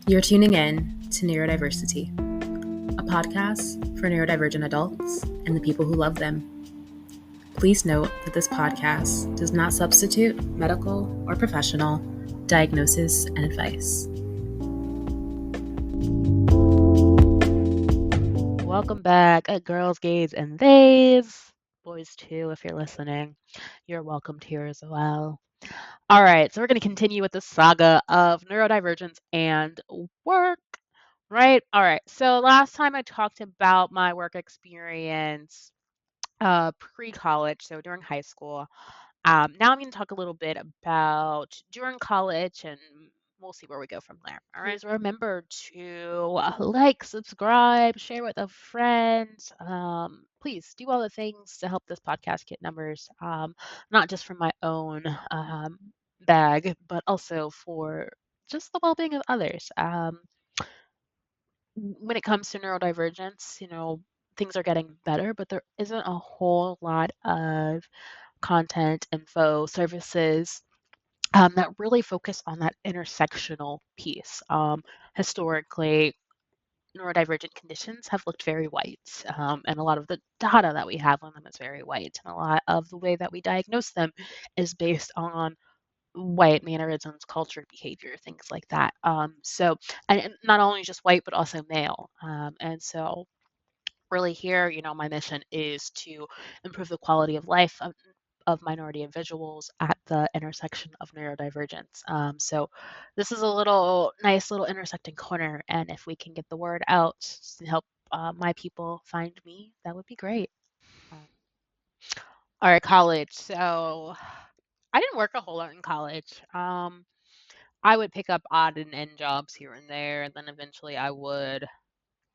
You're tuning in to Neurodiversity, a podcast for neurodivergent adults and the people who love them. Please note that this podcast does not substitute medical or professional diagnosis and advice. Welcome back, girls, gays, and theys. Boys, too, if you're listening. You're welcomed here as well. All right, so we're going to continue with the saga of neurodivergence and work, right? All right, so last time I talked about my work experience pre-college, so during high school. Now I'm going to talk a little bit about during college, and we'll see where we go from there. All right. So remember to like, subscribe, share with a friend. Please do all the things to help this podcast get numbers, not just for my own bag, but also for just the well-being of others. When it comes to neurodivergence, things are getting better, but there isn't a whole lot of content, info, services that really focus on that intersectional piece. Historically, neurodivergent conditions have looked very white, and a lot of the data that we have on them is very white, and a lot of the way that we diagnose them is based on white mannerisms, culture, behavior, things like that. And not only just white, but also male. And so really here, my mission is to improve the quality of life of minority individuals at the intersection of neurodivergence. So this is a nice little intersecting corner, and if we can get the word out to help my people find me, that would be great. All right, college. So I didn't work a whole lot in college. I would pick up odd and end jobs here and there, and then eventually I would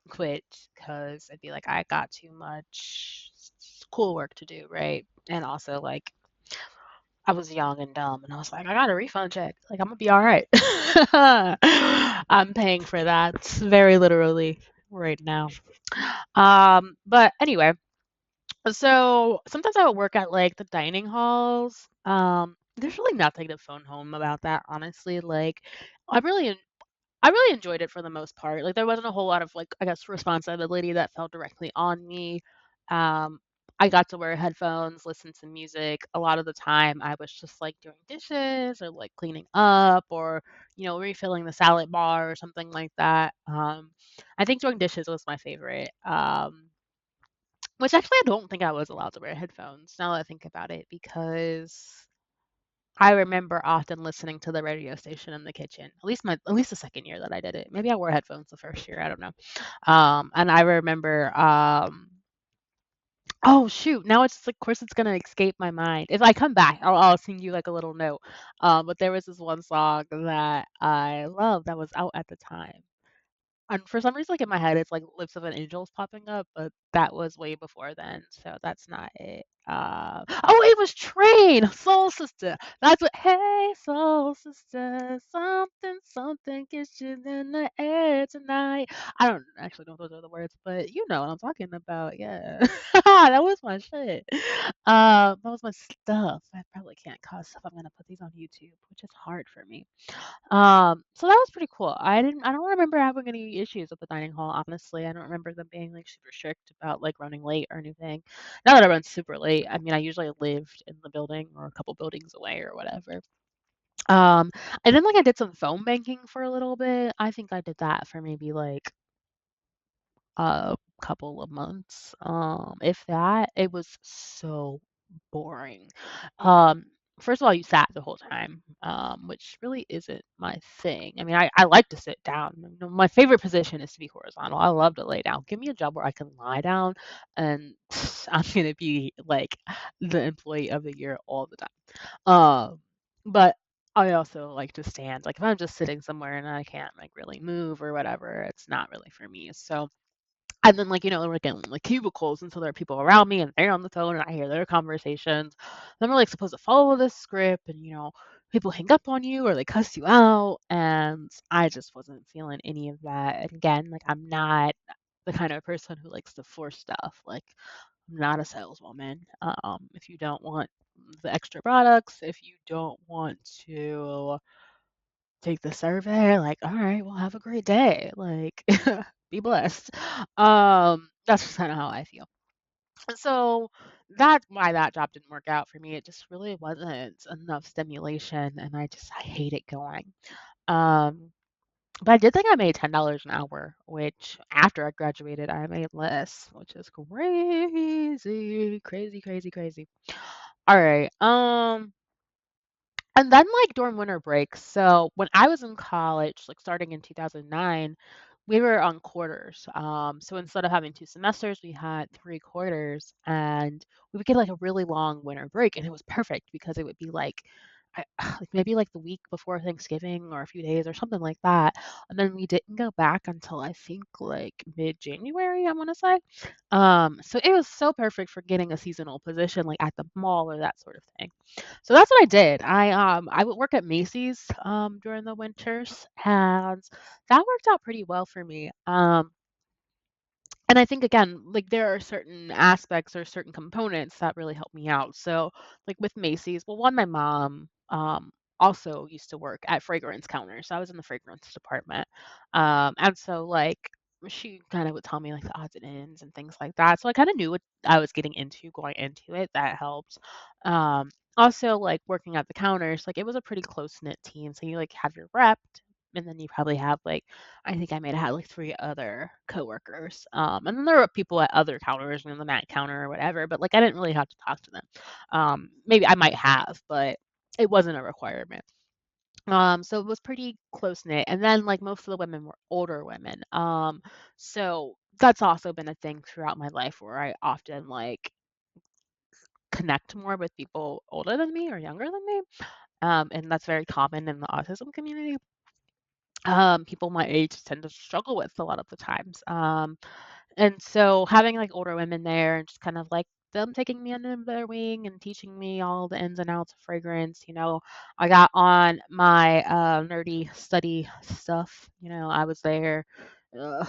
quit because I'd be like, I got too much schoolwork to do, right? And also, like, I was young and dumb, and I was like, I got a refund check. Like, I'm gonna be all right. I'm paying for that very literally right now. But anyway, so sometimes I would work at like the dining halls. There's really nothing to phone home about that, honestly. Like, I really I really enjoyed it for the most part. Like, there wasn't a whole lot of, like, I guess, responsibility that fell directly on me. Um, I got to wear headphones, listen to music. A lot of the time, I was just, like, doing dishes or, like, cleaning up or, refilling the salad bar or something like that. I think doing dishes was my favorite, which actually I don't think I was allowed to wear headphones now that I think about it because I remember often listening to the radio station in the kitchen. At least the second year that I did it. Maybe I wore headphones the first year, I don't know. And I remember oh shoot, now it's of course it's gonna escape my mind. If I come back, I'll send you like a little note. But there was this one song that I loved that was out at the time. And for some reason, like in my head, it's like Lips of an Angel's popping up, but that was way before then, so that's not it. Oh, it was Train, Soul Sister. That's what. Hey, Soul Sister, something, something gets you in the air tonight. I don't actually know if those are the words, but you know what I'm talking about. Yeah, that was my shit. That was my stuff. I probably can't cuss if I'm gonna put these on YouTube, which is hard for me. So that was pretty cool. I don't remember having any issues with the dining hall, honestly. I don't remember them being like super strict about like running late or anything. Not that I run super late. I mean, I usually lived in the building or a couple buildings away or whatever. Um, and then like I did some phone banking for a little bit. I think I did that for maybe like a couple of months. If that, it was so boring. Um, First of all, you sat the whole time, which really isn't my thing. I mean, I like to sit down. My favorite position is to be horizontal. I love to lay down. Give me a job where I can lie down, and I'm gonna be like the employee of the year all the time. But I also like to stand. Like if I'm just sitting somewhere and I can't like really move or whatever, it's not really for me. So and then, like, like in like cubicles, and so there are people around me, and they're on the phone, and I hear their conversations. Then we're like supposed to follow this script, and people hang up on you or they cuss you out, and I just wasn't feeling any of that. And again, like I'm not the kind of person who likes to force stuff. Like I'm not a saleswoman. If you don't want the extra products, if you don't want to take the survey, like, all right, well, have a great day. Like, be blessed. That's just kind of how I feel. And so that's why that job didn't work out for me. It just really wasn't enough stimulation, and I hate it going. Um, but I did think I made $10 an hour, which after I graduated, I made less, which is crazy, crazy, crazy, crazy. All right. And then, like, during winter breaks, so when I was in college, like, starting in 2009, we were on quarters. So instead of having 2 semesters, we had 3 quarters, and we would get, like, a really long winter break, and it was perfect because it would be, like, like, maybe, like, the week before Thanksgiving or a few days or something like that, and then we didn't go back until I think, like, mid-January, I wanna say. So it was so perfect for getting a seasonal position, like, at the mall or that sort of thing. So that's what I did. I would work at Macy's during the winters, and that worked out pretty well for me. And I think again, like there are certain aspects or certain components that really help me out. So, like with Macy's, well, one, my mom also used to work at fragrance counters. So I was in the fragrance department, and so like she kind of would tell me like the odds and ends and things like that. So I kind of knew what I was getting into going into it. That helped. Also, like working at the counters, like it was a pretty close knit team. So you like have your rep, and then you probably have like I think I might have had like 3 other coworkers, and then there were people at other counters, you know, the mat counter or whatever, but, like, I didn't really have to talk to them. Maybe I might have, but it wasn't a requirement. So it was pretty close-knit, and then, like, most of the women were older women, so that's also been a thing throughout my life where I often, like, connect more with people older than me or younger than me, and that's very common in the autism community. People my age tend to struggle with a lot of the times. And so having like older women there and just kind of like them taking me under their wing and teaching me all the ins and outs of fragrance, I got on my nerdy study stuff. I was there, uh,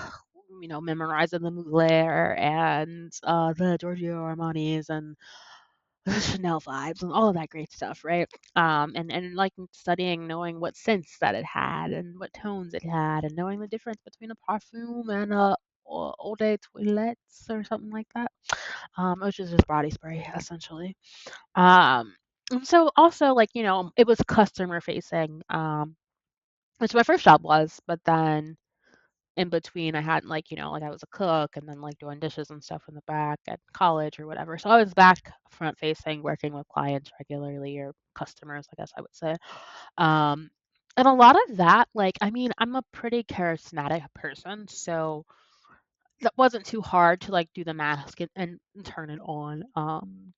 memorizing the Mugler and the Giorgio Armani's and Chanel vibes and all of that great stuff, right? And like studying, knowing what scents that it had and what tones it had, and knowing the difference between a parfum and a eau de toilettes or something like that, which is just body spray essentially. And so also like it was customer facing, which my first job was, but then in between I had like, like I was a cook and then like doing dishes and stuff in the back at college or whatever. So I was back front facing, working with clients regularly or customers, I guess I would say. Um, and a lot of that, like, I mean, I'm a pretty charismatic person, so that wasn't too hard to like do the mask and turn it on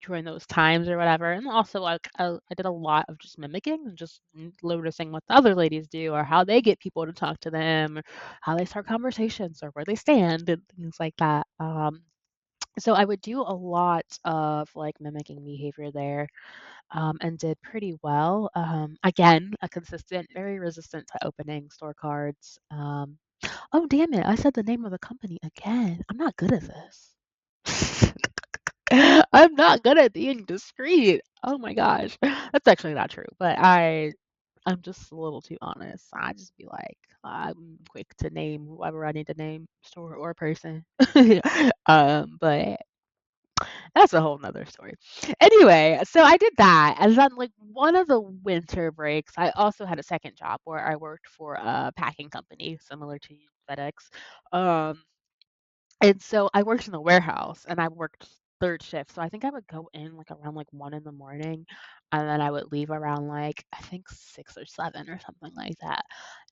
during those times or whatever. And also like I did a lot of just mimicking and just noticing what the other ladies do or how they get people to talk to them or how they start conversations or where they stand and things like that. So I would do a lot of like mimicking behavior there, and did pretty well. Again, a consistent, very resistant to opening store cards. Oh, damn it. I said the name of the company again. I'm not good at this. I'm not good at being discreet. Oh my gosh. That's actually not true, but I'm just a little too honest. I just be like, I'm quick to name whoever I need to name, store or person. But that's a whole nother story. Anyway, so I did that. And then like one of the winter breaks, I also had a second job where I worked for a packing company similar to FedEx. Um, and so I worked in the warehouse and I worked third shift. So I think I would go in like around like 1 in the morning and then I would leave around like I think 6 or 7 or something like that.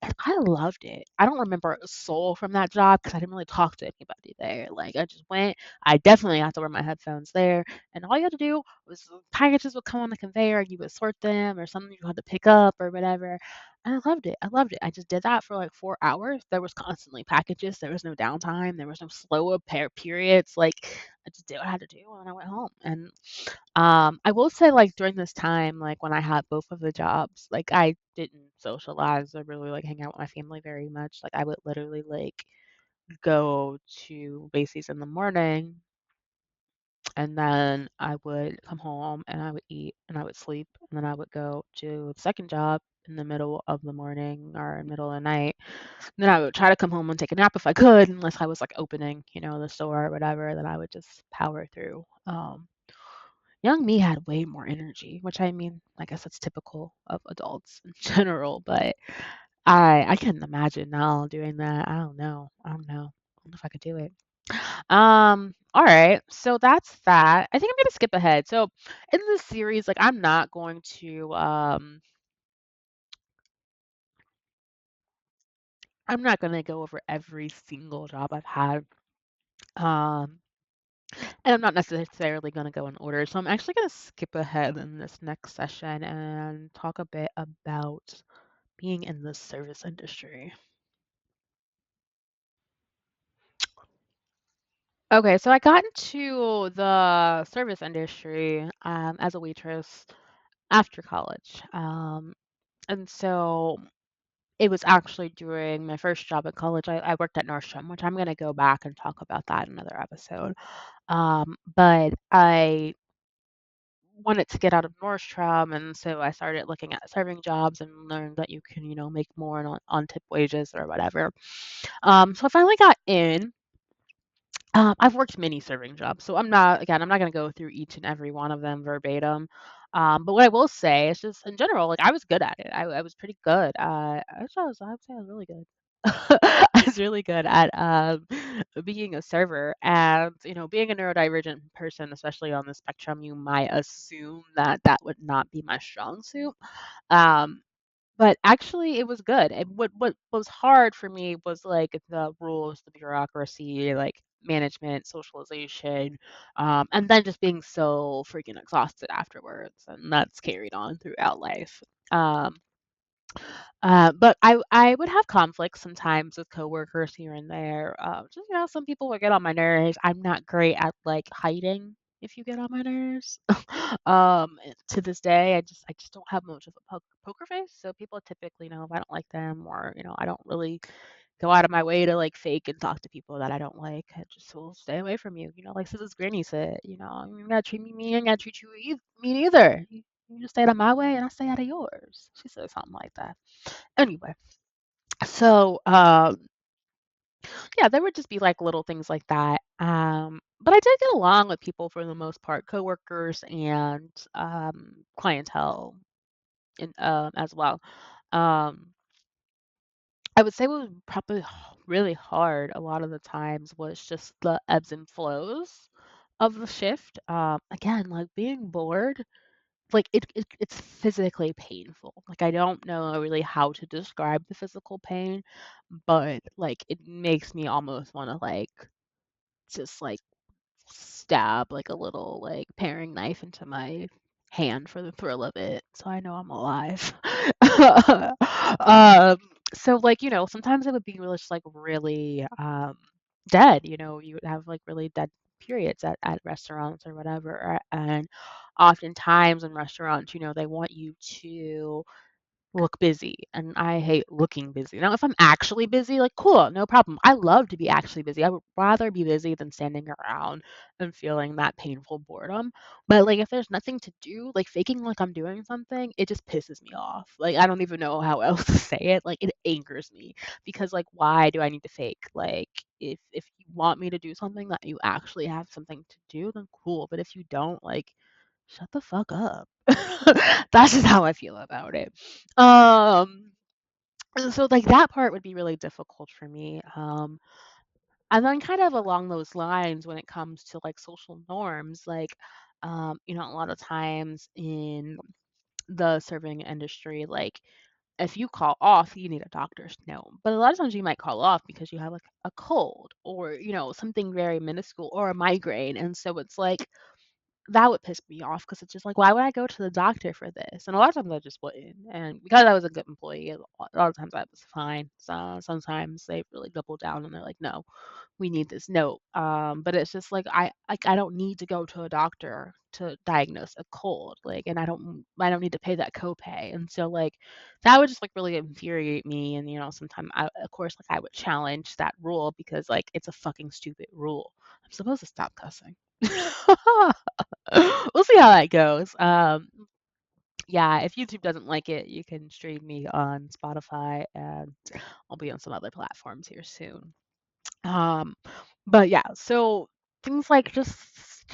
And I loved it. I don't remember a soul from that job because I didn't really talk to anybody there. Like I just went. I definitely had to wear my headphones there. And all you had to do was packages would come on the conveyor, you would sort them or something you had to pick up or whatever. And I loved it. I loved it. I just did that for like 4 hours. There was constantly packages. There was no downtime. There was no slow periods. Like I just did what I had to do and I went home. And I will say like during this time, like when I had both of the jobs, like I didn't socialize or really like hang out with my family very much. Like I would literally like go to Macy's in the morning And then I would come home and I would eat and I would sleep. And then I would go to the second job in the middle of the morning or middle of the night. And then I would try to come home and take a nap if I could, unless I was like opening, the store or whatever. Then I would just power through. Young me had way more energy, which I mean, I guess that's typical of adults in general, but I couldn't imagine now doing that. I don't know. I don't know. I don't know if I could do it. All right. So that's that. I think I'm gonna skip ahead. So in this series, like I'm not gonna go over every single job I've had. Um, and I'm not necessarily gonna go in order. So I'm actually gonna skip ahead in this next session and talk a bit about being in the service industry. Okay, so I got into the service industry as a waitress after college. And so it was actually during my first job at college. I worked at Nordstrom, which I'm going to go back and talk about that in another episode. But I wanted to get out of Nordstrom, and so I started looking at serving jobs and learned that you can, make more on tip wages or whatever. So I finally got in. I've worked many serving jobs, so I'm not gonna go through each and every one of them verbatim. But what I will say is just in general, like I was good at it. I was pretty good. I would say I was really good. I was really good at being a server, and being a neurodivergent person, especially on the spectrum, you might assume that that would not be my strong suit. Um, but actually, it was good. And what was hard for me was like the rules, the bureaucracy, like management, socialization, and then just being so freaking exhausted afterwards, and that's carried on throughout life. Um, but I would have conflicts sometimes with coworkers here and there. Just some people would get on my nerves. I'm not great at like hiding if you get on my nerves. To this day, I just don't have much of a poker face, so people typically know if I don't like them, or I don't really go out of my way to like fake and talk to people that I don't like. I just will stay away from you. Like Sis's granny said, you gotta treat me mean, I gotta treat you mean either. You just stay out of my way and I stay out of yours. She said something like that. Anyway, so yeah, there would just be like little things like that. But I did get along with people for the most part, coworkers and clientele as well. Um, I would say what was probably really hard a lot of the times was just the ebbs and flows of the shift. Again, like being bored, like it's physically painful. Like I don't know really how to describe the physical pain, but like it makes me almost want to like just like stab like a little like paring knife into my hand for the thrill of it, so I know I'm alive. um, so like sometimes it would be really just like really dead. You would have like really dead periods at restaurants or whatever, and oftentimes in restaurants, they want you to look busy, and I hate looking busy. Now, if I'm actually busy, like cool, no problem. I love to be actually busy. I would rather be busy than standing around and feeling that painful boredom. But like if there's nothing to do, like faking like I'm doing something, it just pisses me off. Like I don't even know how else to say it. Like it angers me because like why do I need to fake? Like if you want me to do something that you actually have something to do, then cool. But if you don't, like shut the fuck up. That's just how I feel about it. Um, and so like that part would be really difficult for me. And then kind of along those lines when it comes to like social norms, like a lot of times in the serving industry, like if you call off, you need a doctor's note. But a lot of times you might call off because you have like a cold or, something very minuscule or a migraine. And so it's like that would piss me off because it's just like, why would I go to the doctor for this? And a lot of times I just wouldn't. And because I was a good employee, a lot of times I was fine. So sometimes they really double down and they're like, no, we need this note. But it's just like I don't need to go to a doctor to diagnose a cold. Like, and I don't need to pay that copay. And so like that would just like really infuriate me. And sometimes of course like I would challenge that rule because like it's a fucking stupid rule. I'm supposed to stop cussing. We'll see how that goes. Yeah, if YouTube doesn't like it, you can stream me on Spotify, and I'll be on some other platforms here soon. Um, but yeah, so things like just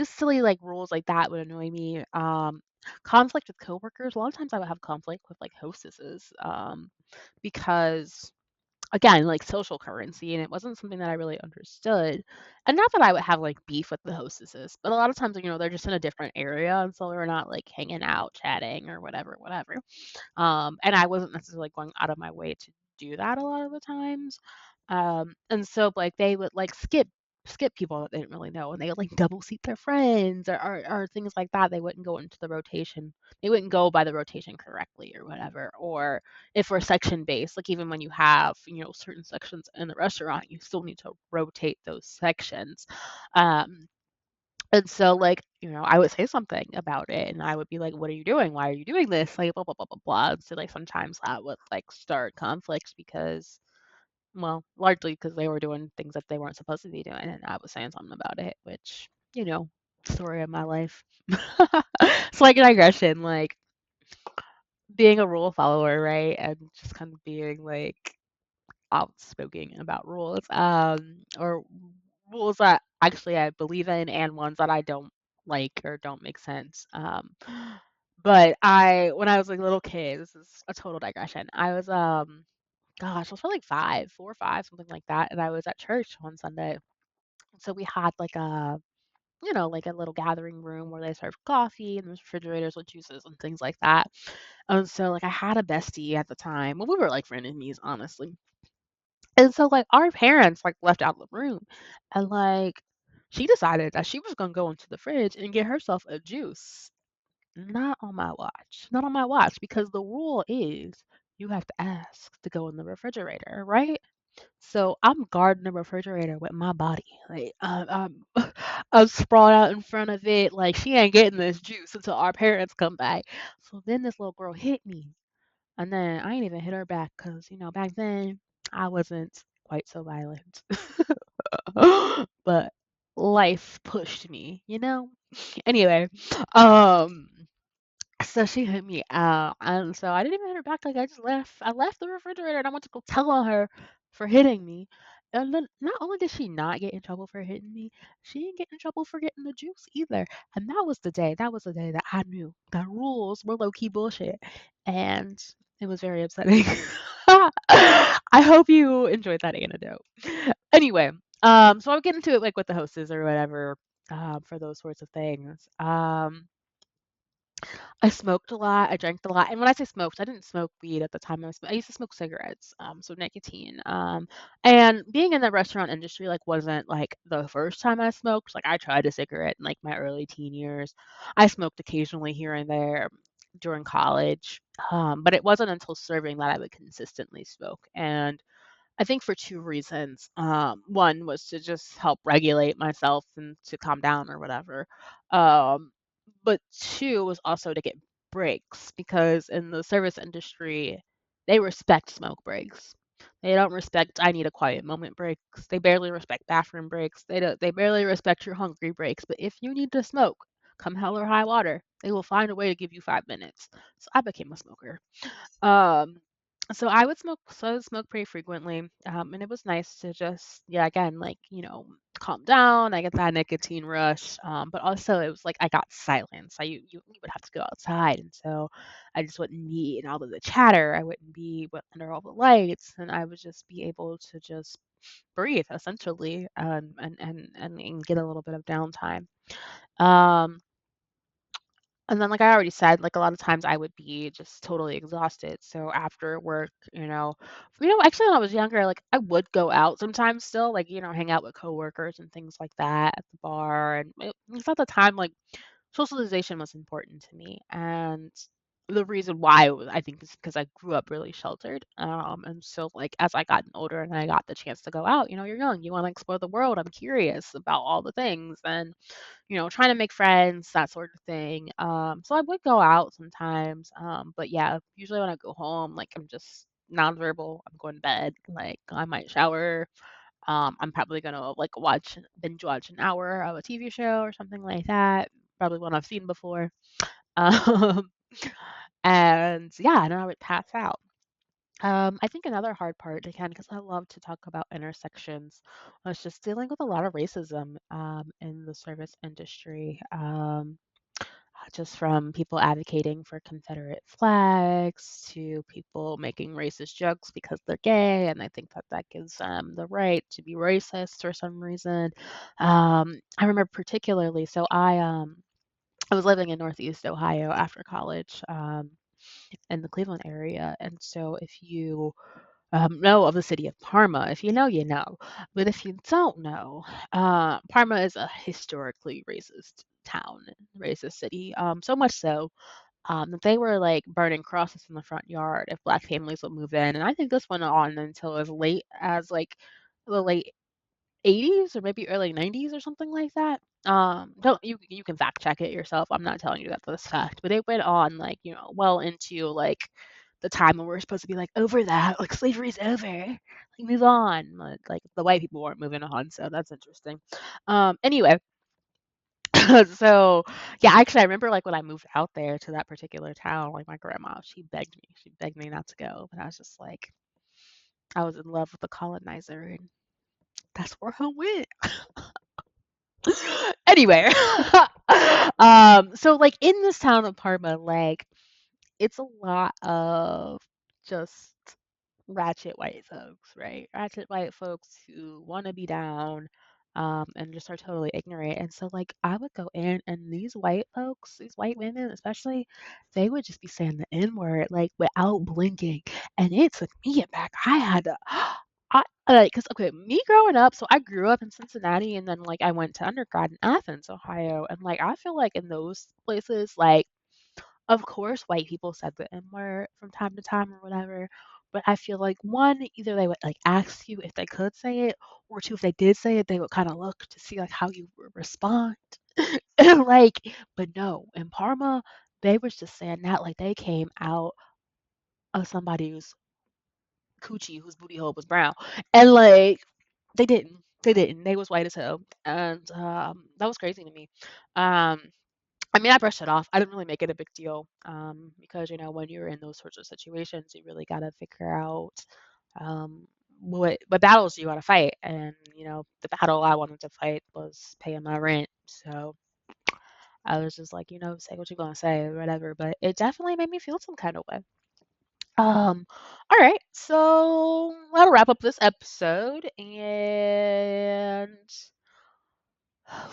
silly like rules like that would annoy me. Conflict with coworkers. A lot of times I would have conflict with like hostesses, because again, like social currency, and it wasn't something that I really understood. And not that I would have like beef with the hostesses, but a lot of times, they're just in a different area, and so we're not like hanging out, chatting, or whatever, whatever. And I wasn't necessarily going out of my way to do that a lot of the times. And so like they would like skip people that they didn't really know, and they would like double seat their friends, or things like that. They wouldn't go into the rotation. They wouldn't go by the rotation correctly or whatever. Or if we're section based, like even when you have, certain sections in the restaurant, you still need to rotate those sections. Um, and so, like, I would say something about it, and I would be like, "What are you doing? Why are you doing this?" Like, blah, blah, blah, blah, blah. And so, like, sometimes that would, like, start conflicts because, well, largely because they were doing things that they weren't supposed to be doing, and I was saying something about it, which, story of my life. It's like a digression, like, being a rule follower, right? And just kind of being, like, outspoken about rules, or rules that actually I believe in and ones that I don't like or don't make sense. But when I was like a little kid, this is a total digression. I was, gosh, I was probably like 5, 4 or 5, something like that, and I was at church one Sunday. So we had like like a little gathering room where they served coffee, and there's refrigerators with juices and things like that. And so like I had a bestie at the time. Well, we were like frenemies, honestly. And so, like, our parents, like, left out of the room, and, like, she decided that she was gonna go into the fridge and get herself a juice. Not on my watch. Not on my watch, because the rule is you have to ask to go in the refrigerator, right? So I'm guarding the refrigerator with my body. Like, I'm sprawled out in front of it, like, she ain't getting this juice until our parents come back. So then this little girl hit me. And then I ain't even hit her back because, back then I wasn't quite so violent. But life pushed me, you know? Anyway, um, so she hit me out, and so I didn't even hit her back. Like I just left. I left the refrigerator, and I went to go tell on her for hitting me. And then not only did she not get in trouble for hitting me, she didn't get in trouble for getting the juice either. And that was the day. That was the day that I knew that rules were low key bullshit, and it was very upsetting. I hope you enjoyed that anecdote. Anyway, so I'll get into it like with the hostess or whatever, for those sorts of things. I smoked a lot, I drank a lot, and when I say smoked, I didn't smoke weed at the time. I used to smoke cigarettes, so nicotine. And being in the restaurant industry, like, wasn't like the first time I smoked. Like, I tried a cigarette in like my early teen years. I smoked occasionally here and there during college, but it wasn't until serving that I would consistently smoke. And I think for 2 reasons. One was to just help regulate myself and to calm down or whatever. Um, but 2 was also to get breaks, because in the service industry, they respect smoke breaks. They don't respect I need a quiet moment breaks. They barely respect bathroom breaks. They barely respect your hungry breaks. But if you need to smoke, come hell or high water, they will find a way to give you 5 minutes. So I became a smoker. Um, so I would smoke pretty frequently, and it was nice to just, yeah, again, like, calm down. I get that nicotine rush, but also it was like I got silence. You would have to go outside, and so I just wouldn't be in all of the chatter. I wouldn't be under all the lights, and I would just be able to just breathe essentially, and get a little bit of downtime. Um, and then, like I already said, like, a lot of times I would be just totally exhausted. So after work, actually when I was younger, like, I would go out sometimes still, like, hang out with coworkers and things like that at the bar. And it's at the time, like, socialization was important to me. And the reason why I think is because I grew up really sheltered. And so, like, as I gotten older and I got the chance to go out, you're young, you want to explore the world. I'm curious about all the things. And trying to make friends, that sort of thing. So I would go out sometimes. But yeah, usually when I go home, like, I'm just nonverbal. I'm going to bed. Like, I might shower, I'm probably gonna like binge watch an hour of a TV show or something like that. Probably one I've seen before. Um, and yeah, and then I would pass out. I think another hard part, again, because I love to talk about intersections, was just dealing with a lot of racism in the service industry. Just from people advocating for Confederate flags to people making racist jokes because they're gay, and I think that that gives them the right to be racist for some reason. I remember particularly, so I was living in Northeast Ohio after college, in the Cleveland area, and so if you know of the city of Parma, if you know, you know, but if you don't know, Parma is a historically racist town, racist city, so much so that they were like burning crosses in the front yard if black families would move in. And I think this went on until as late as like the late 80s or maybe early 90s or something like that. Don't you can fact check it yourself. I'm not telling you that for this fact, but it went on like, well into like the time when we're supposed to be like over that, like slavery's over, like move on. Like the white people weren't moving on, so that's interesting. Anyway, so yeah, actually I remember like when I moved out there to that particular town, like my grandma, she begged me not to go, but I was just like, I was in love with the colonizer, and that's where I went. Anyway, so like in this town of Parma, like it's a lot of just ratchet white folks, right? Ratchet white folks who want to be down, and just are totally ignorant. And so, like, I would go in, and these white folks, these white women especially, they would just be saying the N word, like, without blinking. And it took me aback. I had to, because, okay, me growing up, so I grew up in Cincinnati, and then, like, I went to undergrad in Athens, Ohio. And, like, I feel like in those places, like, of course, white people said the N word from time to time or whatever, but I feel like one, either they would like ask you if they could say it, or two, if they did say it, they would kind of look to see like how you would respond. Like, but no, in Parma, they was just saying that like they came out of somebody whose coochie, whose booty hole was brown, and like they didn't. They didn't. They was white as hell, and that was crazy to me. Um, I mean, I brushed it off. I didn't really make it a big deal, because when you're in those sorts of situations, you really got to figure out what battles you want to fight. And the battle I wanted to fight was paying my rent. So I was just like, say what you're gonna say or whatever. But it definitely made me feel some kind of way. All right, so that'll wrap up this episode, and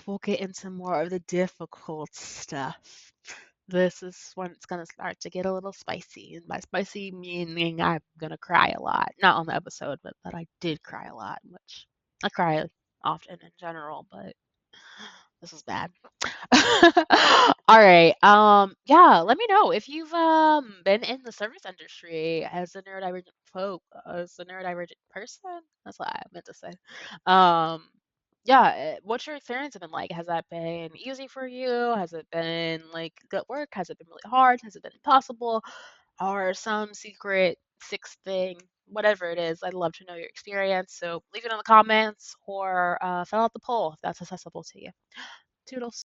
we'll get into more of the difficult stuff. This is when it's gonna start to get a little spicy. And by spicy meaning I'm gonna cry a lot. Not on the episode, but that I did cry a lot, which I cry often in general, but this is bad. All right. Yeah, let me know if you've been in the service industry as a as a neurodivergent person. That's what I meant to say. Um, yeah, what's your experience been like? Has that been easy for you? Has it been like good work? Has it been really hard? Has it been impossible? Or some secret sixth thing? Whatever it is, I'd love to know your experience. So leave it in the comments or fill out the poll if that's accessible to you. Toodles.